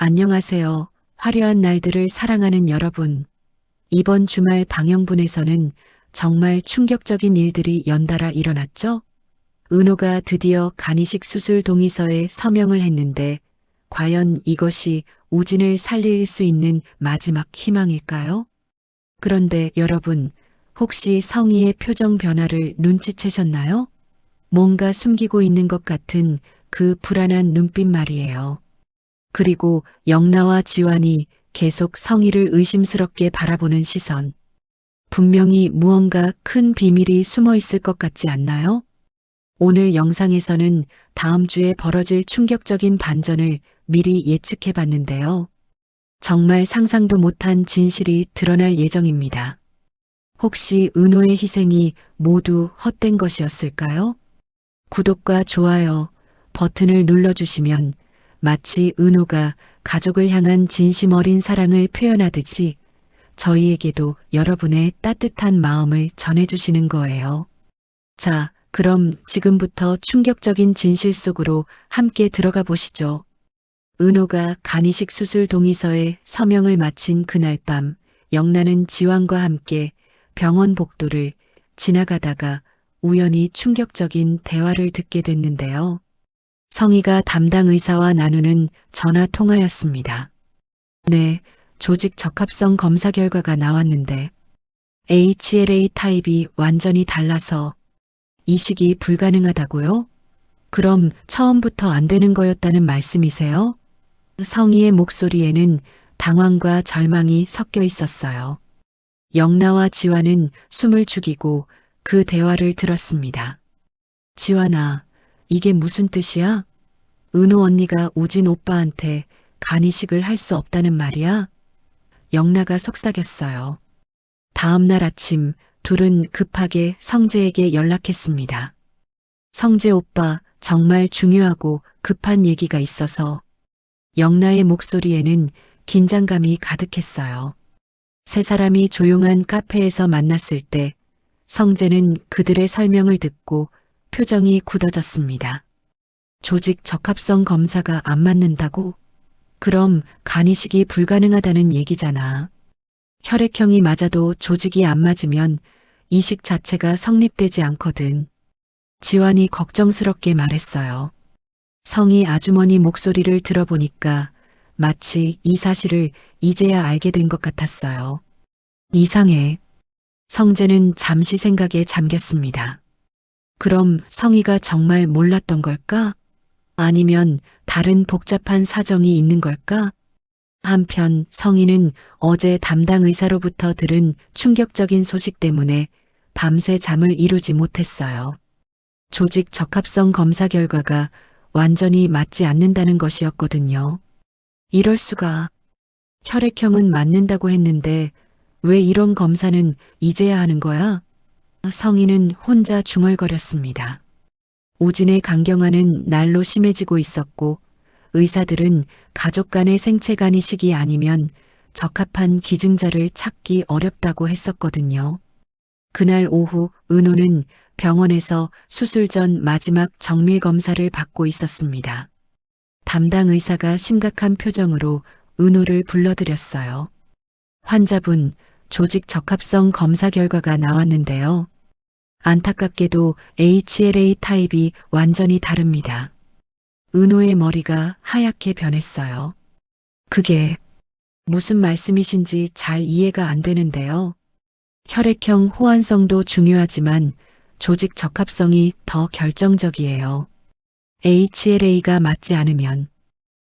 안녕하세요. 화려한 날들을 사랑하는 여러분. 이번 주말 방영분에서는 정말 충격적인 일들이 연달아 일어났죠? 은호가 드디어 간이식 수술 동의서에 서명을 했는데 과연 이것이 우진을 살릴 수 있는 마지막 희망일까요? 그런데 여러분, 혹시 성희의 표정 변화를 눈치채셨나요? 뭔가 숨기고 있는 것 같은 그 불안한 눈빛 말이에요. 그리고 영나와 지환이 계속 성희를 의심스럽게 바라보는 시선. 분명히 무언가 큰 비밀이 숨어 있을 것 같지 않나요? 오늘 영상에서는 다음 주에 벌어질 충격적인 반전을 미리 예측해 봤는데요. 정말 상상도 못한 진실이 드러날 예정입니다. 혹시 은호의 희생이 모두 헛된 것이었을까요? 구독과 좋아요 버튼을 눌러주시면 마치 은호가 가족을 향한 진심 어린 사랑을 표현하듯이 저희에게도 여러분의 따뜻한 마음을 전해주시는 거예요. 자, 그럼 지금부터 충격적인 진실 속으로 함께 들어가 보시죠. 은호가 간이식 수술 동의서에 서명을 마친 그날 밤, 영란은 지환과 함께 병원 복도를 지나가다가 우연히 충격적인 대화를 듣게 됐는데요. 성희가 담당 의사와 나누는 전화 통화였습니다. 네, 조직 적합성 검사 결과가 나왔는데 HLA 타입이 완전히 달라서 이식이 불가능하다고요? 그럼 처음부터 안 되는 거였다는 말씀이세요? 성희의 목소리에는 당황과 절망이 섞여 있었어요. 영나와 지환은 숨을 죽이고 그 대화를 들었습니다. 지환아, 이게 무슨 뜻이야? 은호 언니가 우진 오빠한테 간이식을 할 수 없다는 말이야? 영나가 속삭였어요. 다음 날 아침 둘은 급하게 성재에게 연락했습니다. 성재 오빠, 정말 중요하고 급한 얘기가 있어서. 영나의 목소리에는 긴장감이 가득했어요. 세 사람이 조용한 카페에서 만났을 때 성재는 그들의 설명을 듣고 표정이 굳어졌습니다. 조직 적합성 검사가 안 맞는다고? 그럼 간이식이 불가능하다는 얘기잖아. 혈액형이 맞아도 조직이 안 맞으면 이식 자체가 성립되지 않거든. 지환이 걱정스럽게 말했어요. 성희 아주머니 목소리를 들어보니까 마치 이 사실을 이제야 알게 된 것 같았어요. 이상해. 성재는 잠시 생각에 잠겼습니다. 그럼 성희가 정말 몰랐던 걸까? 아니면 다른 복잡한 사정이 있는 걸까? 한편 성희는 어제 담당 의사로부터 들은 충격적인 소식 때문에 밤새 잠을 이루지 못했어요. 조직 적합성 검사 결과가 완전히 맞지 않는다는 것이었거든요. 이럴 수가. 혈액형은 맞는다고 했는데 왜 이런 검사는 이제야 하는 거야? 성희는 혼자 중얼거렸습니다. 우진의 강경화는 날로 심해지고 있었고 의사들은 가족 간의 생체 간이식이 아니면 적합한 기증자를 찾기 어렵다고 했었거든요. 그날 오후 은호는 병원에서 수술 전 마지막 정밀 검사를 받고 있었습니다. 담당 의사가 심각한 표정으로 은호를 불러들였어요. 환자분, 조직 적합성 검사 결과가 나왔는데요. 안타깝게도 HLA 타입이 완전히 다릅니다. 은호의 머리가 하얗게 변했어요. 그게 무슨 말씀이신지 잘 이해가 안 되는데요. 혈액형 호환성도 중요하지만 조직 적합성이 더 결정적이에요. HLA가 맞지 않으면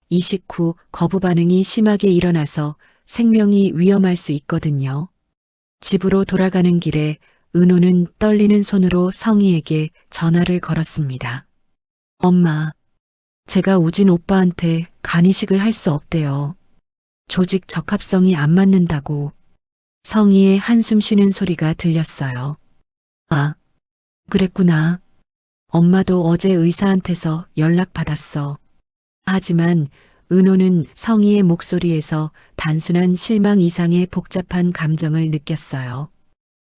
이식 후 거부 반응이 심하게 일어나서 생명이 위험할 수 있거든요. 집으로 돌아가는 길에 은호는 떨리는 손으로 성희에게 전화를 걸었습니다. 엄마, 제가 우진 오빠한테 간이식을 할 수 없대요. 조직 적합성이 안 맞는다고. 성희의 한숨 쉬는 소리가 들렸어요. 아, 그랬구나. 엄마도 어제 의사한테서 연락받았어. 하지만 은호는 성희의 목소리에서 단순한 실망 이상의 복잡한 감정을 느꼈어요.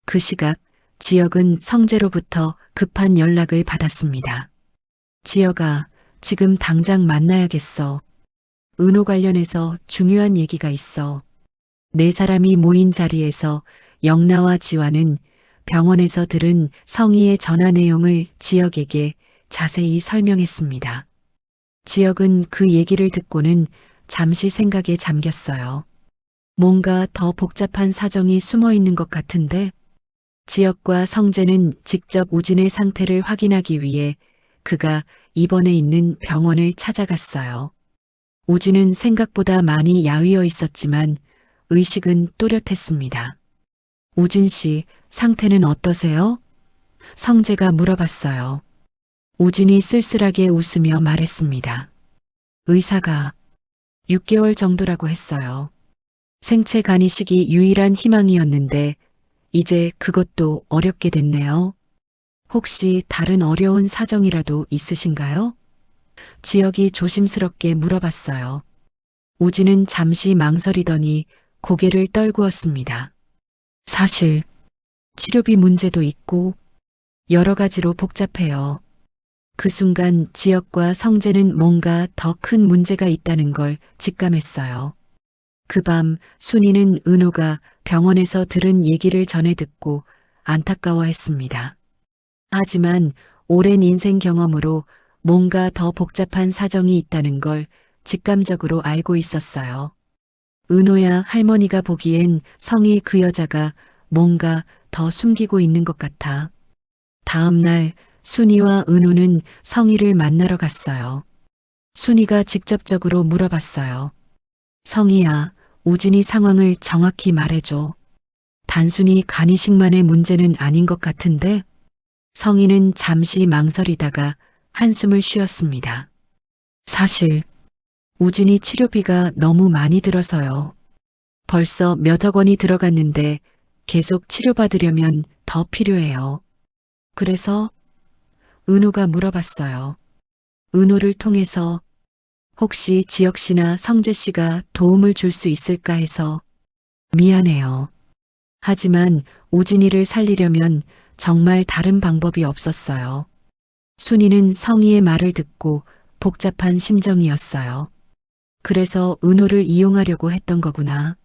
그 시각 지혁은 성재로부터 급한 연락을 받았습니다. 지혁아, 지금 당장 만나야겠어. 은호 관련해서 중요한 얘기가 있어. 네 사람이 모인 자리에서 영나와 지화는 병원에서 들은 성희의 전화 내용을 지혁에게 자세히 설명했습니다. 지혁은 그 얘기를 듣고는 잠시 생각에 잠겼어요. 뭔가 더 복잡한 사정이 숨어 있는 것 같은데 지혁과 성재는 직접 우진의 상태를 확인하기 위해 그가 입원해 있는 병원을 찾아갔어요. 우진은 생각보다 많이 야위어 있었지만 의식은 또렷했습니다. 우진 씨, 상태는 어떠세요? 성재가 물어봤어요. 우진이 쓸쓸하게 웃으며 말했습니다. 의사가 6개월 정도라고 했어요. 생체 간이식이 유일한 희망이었는데 이제 그것도 어렵게 됐네요. 혹시 다른 어려운 사정이라도 있으신가요? 지혁이 조심스럽게 물어봤어요. 우진은 잠시 망설이더니 고개를 떨구었습니다. 사실 치료비 문제도 있고 여러 가지로 복잡해요. 그 순간 지혁과 성재는 뭔가 더 큰 문제가 있다는 걸 직감했어요. 그 밤 순이는 은호가 병원에서 들은 얘기를 전해 듣고 안타까워했습니다. 하지만 오랜 인생 경험으로 뭔가 더 복잡한 사정이 있다는 걸 직감적으로 알고 있었어요. 은호야 할머니가 보기엔 성희 그 여자가 뭔가 더 숨기고 있는 것 같아. 다음 날 순이와 은호는 성희를 만나러 갔어요. 순이가 직접적으로 물어봤어요. 성희야, 우진이 상황을 정확히 말해줘. 단순히 간이식만의 문제는 아닌 것 같은데? 성희는 잠시 망설이다가 한숨을 쉬었습니다. 사실 우진이 치료비가 너무 많이 들어서요. 벌써 몇억 원이 들어갔는데 계속 치료받으려면 더 필요해요. 그래서 은호가 물어봤어요. 은호를 통해서 혹시 지혁 씨나 성재 씨가 도움을 줄 수 있을까 해서 미안해요. 하지만 우진이를 살리려면 정말 다른 방법이 없었어요. 순이는 성희의 말을 듣고 복잡한 심정이었어요. 그래서 은호를 이용하려고 했던 거구나.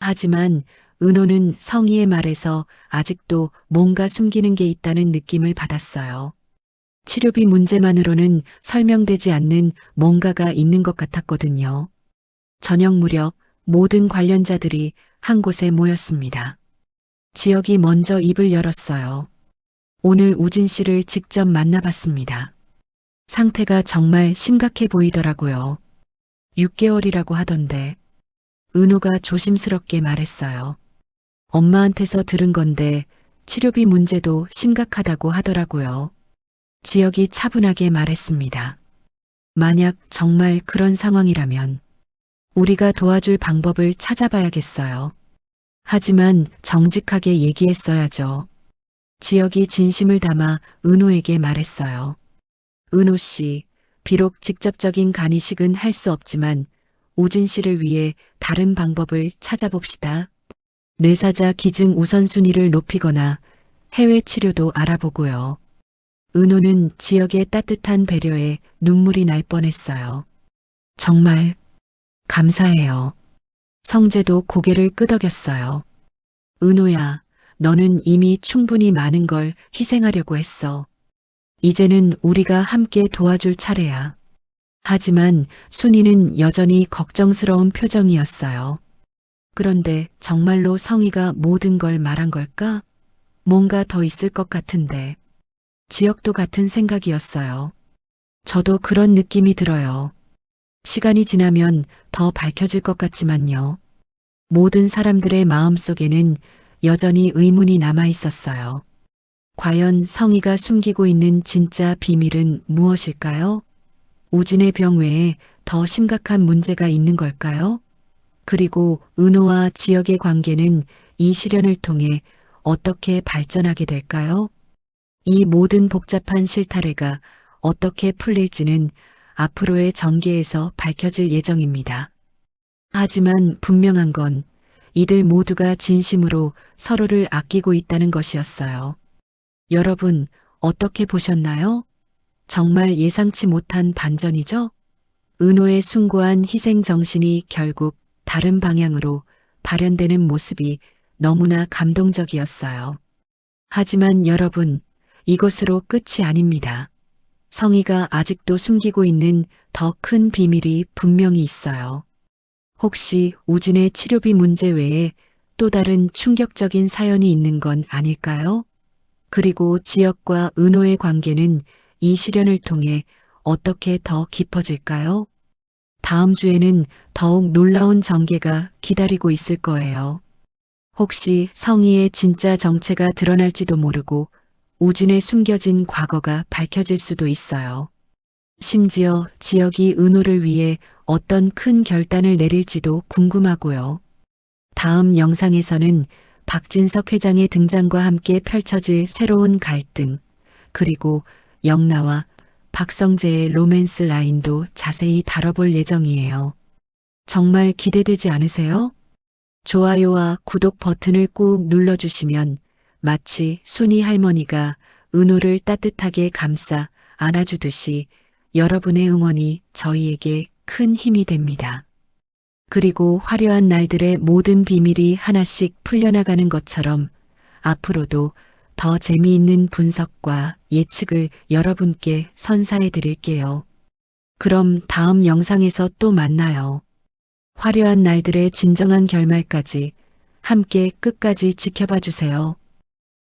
하지만 은호는 성희의 말에서 아직도 뭔가 숨기는 게 있다는 느낌을 받았어요. 치료비 문제만으로는 설명되지 않는 뭔가가 있는 것 같았거든요. 저녁 무렵 모든 관련자들이 한 곳에 모였습니다. 지혁이 먼저 입을 열었어요. 오늘 우진 씨를 직접 만나봤습니다. 상태가 정말 심각해 보이더라고요. 6개월이라고 하던데. 은호가 조심스럽게 말했어요. 엄마한테서 들은 건데 치료비 문제도 심각하다고 하더라고요. 지혁이 차분하게 말했습니다. 만약 정말 그런 상황이라면 우리가 도와줄 방법을 찾아봐야겠어요. 하지만 정직하게 얘기했어야죠. 지혁이 진심을 담아 은호에게 말했어요. 은호 씨, 비록 직접적인 간이식은 할 수 없지만 우진 씨를 위해 다른 방법을 찾아봅시다. 뇌사자 기증 우선순위를 높이거나 해외 치료도 알아보고요. 은호는 지역의 따뜻한 배려에 눈물이 날 뻔했어요. 정말 감사해요. 성재도 고개를 끄덕였어요. 은호야, 너는 이미 충분히 많은 걸 희생하려고 했어. 이제는 우리가 함께 도와줄 차례야. 하지만 순이는 여전히 걱정스러운 표정이었어요. 그런데 정말로 성희가 모든 걸 말한 걸까? 뭔가 더 있을 것 같은데. 지역도 같은 생각이었어요. 저도 그런 느낌이 들어요. 시간이 지나면 더 밝혀질 것 같지만요. 모든 사람들의 마음속에는 여전히 의문이 남아 있었어요. 과연 성희가 숨기고 있는 진짜 비밀은 무엇일까요? 우진의 병 외에 더 심각한 문제가 있는 걸까요? 그리고 은호와 지역의 관계는 이 시련을 통해 어떻게 발전하게 될까요? 이 모든 복잡한 실타래가 어떻게 풀릴지는 앞으로의 전개에서 밝혀질 예정입니다. 하지만 분명한 건 이들 모두가 진심으로 서로를 아끼고 있다는 것이었어요. 여러분, 어떻게 보셨나요? 정말 예상치 못한 반전이죠? 은호의 숭고한 희생 정신이 결국 다른 방향으로 발현되는 모습이 너무나 감동적이었어요. 하지만 여러분, 이것으로 끝이 아닙니다. 성희가 아직도 숨기고 있는 더 큰 비밀이 분명히 있어요. 혹시 우진의 치료비 문제 외에 또 다른 충격적인 사연이 있는 건 아닐까요? 그리고 지역과 은호의 관계는 이 시련을 통해 어떻게 더 깊어질까요? 다음 주에는 더욱 놀라운 전개가 기다리고 있을 거예요. 혹시 성희의 진짜 정체가 드러날지도 모르고 우진의 숨겨진 과거가 밝혀질 수도 있어요. 심지어 지역이 은호를 위해 어떤 큰 결단을 내릴지도 궁금하고요. 다음 영상에서는 박진석 회장의 등장과 함께 펼쳐질 새로운 갈등, 그리고 영나와 박성재의 로맨스 라인도 자세히 다뤄볼 예정이에요. 정말 기대되지 않으세요? 좋아요와 구독 버튼을 꾹 눌러주시면 마치 순이 할머니가 은호를 따뜻하게 감싸 안아주듯이 여러분의 응원이 저희에게 큰 힘이 됩니다. 그리고 화려한 날들의 모든 비밀이 하나씩 풀려나가는 것처럼 앞으로도 더 재미있는 분석과 예측을 여러분께 선사해 드릴게요. 그럼 다음 영상에서 또 만나요. 화려한 날들의 진정한 결말까지 함께 끝까지 지켜봐 주세요.